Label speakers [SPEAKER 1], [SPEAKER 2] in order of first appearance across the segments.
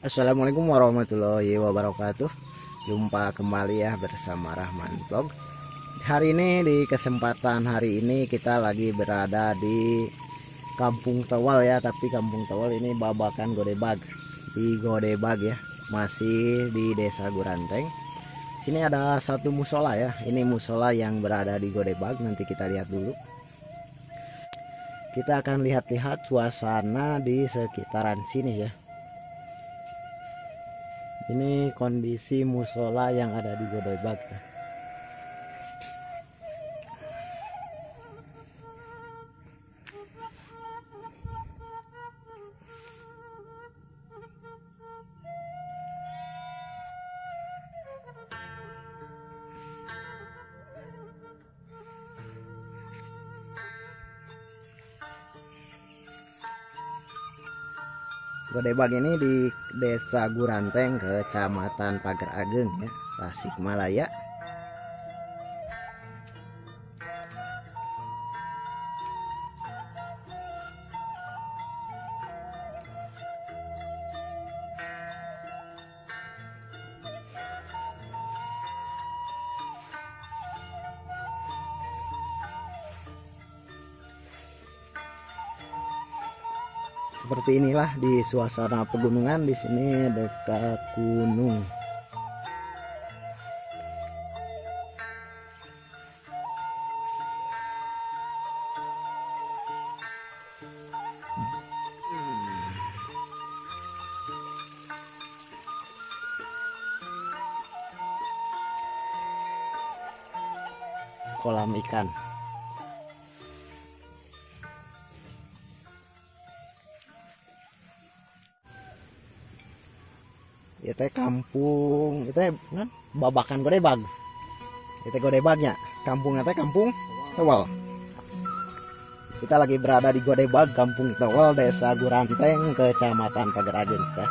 [SPEAKER 1] Assalamualaikum warahmatullahi wabarakatuh. Jumpa kembali ya bersama Rahman Vlog. Hari ini di kesempatan hari ini kita lagi berada di Kampung Tawal ya, tapi Kampung Tawal ini Babakan Godebag. Di Godebag ya, masih di Desa Guranteng. Sini ada satu musola ya. Ini musola yang berada di Godebag, nanti kita lihat dulu. Kita akan lihat-lihat suasana di sekitaran sini ya. Ini kondisi musola yang ada di Godebag ya. Godebag ini di Desa Guranteng, Kecamatan Pager Ageng ya, Tasikmalaya. Seperti inilah di suasana pegunungan di sini dekat gunung. Kolam ikan. Itu kampung itu kan Babakan Godebag. Itu Godebagnya, kampungnya teh Kampung Tawal. Kita lagi berada di Godebag, Kampung Tawal, Desa Guranteng, Kecamatan Pager Ageng ya.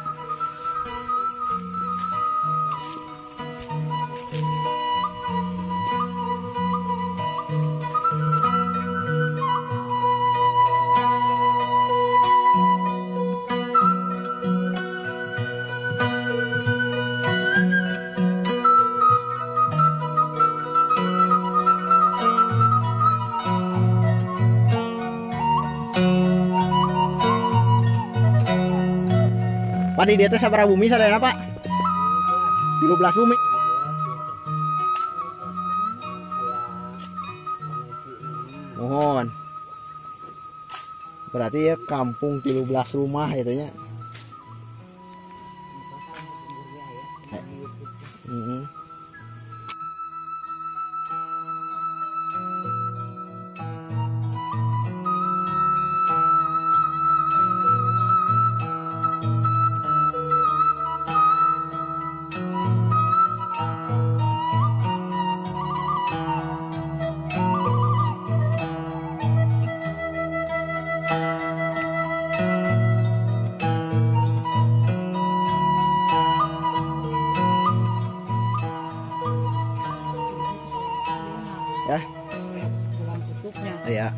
[SPEAKER 1] Pak di dia teh sabaraha bumi sadayana Pak? 13 bumi. Mohon. Berarti ya kampung 13 rumah itu nya. Ya. Iya.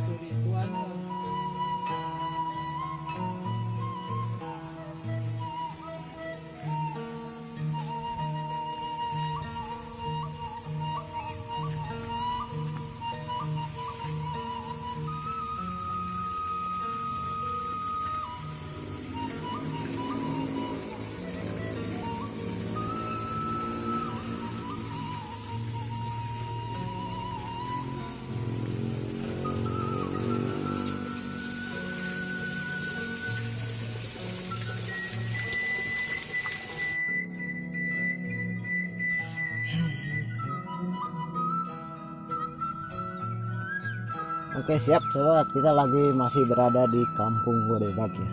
[SPEAKER 1] Oke siap sobat, kita lagi masih berada di Kampung Godebag ya.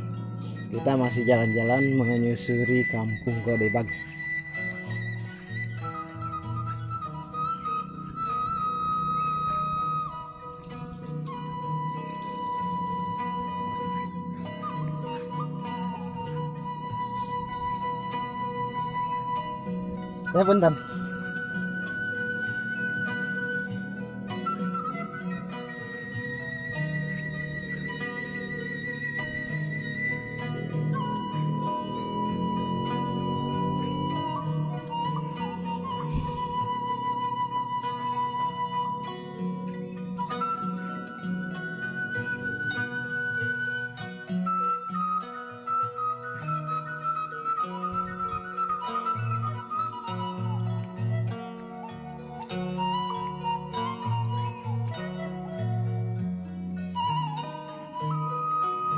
[SPEAKER 1] Kita masih jalan-jalan menyusuri Kampung Godebag. Ya bentar.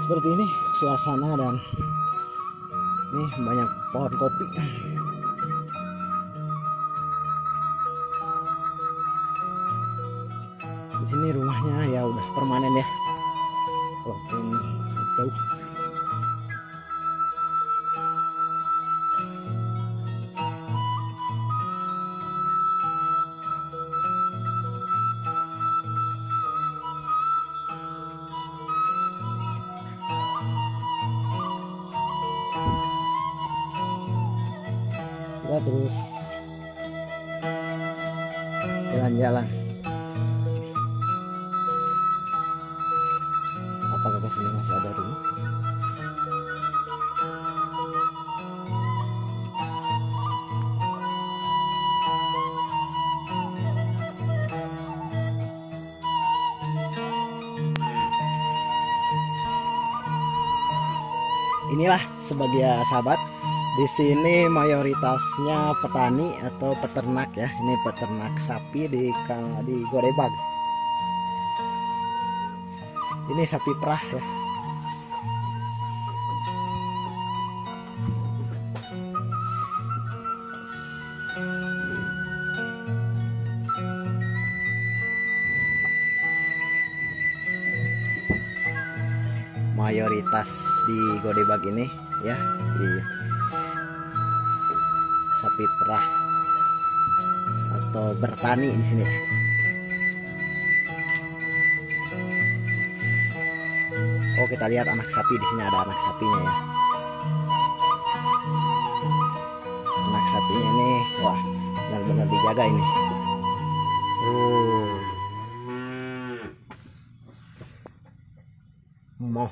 [SPEAKER 1] seperti ini suasana, dan nih banyak pohon kopi. Di sini rumahnya ya udah permanen ya, walaupun jauh. Kita terus jalan-jalan. Apakah ke sini masih ada rumah? Inilah sebagai sahabat, di sini mayoritasnya petani atau peternak ya. Ini peternak sapi di Gorebag. Ini sapi perah ya. Mayoritas di Gorebag ini ya, di sapi perah atau bertani di sini. Oh, kita lihat anak sapi di sini, ada anak sapinya ya. Anak sapinya ini, wah, benar-benar dijaga ini. Moh.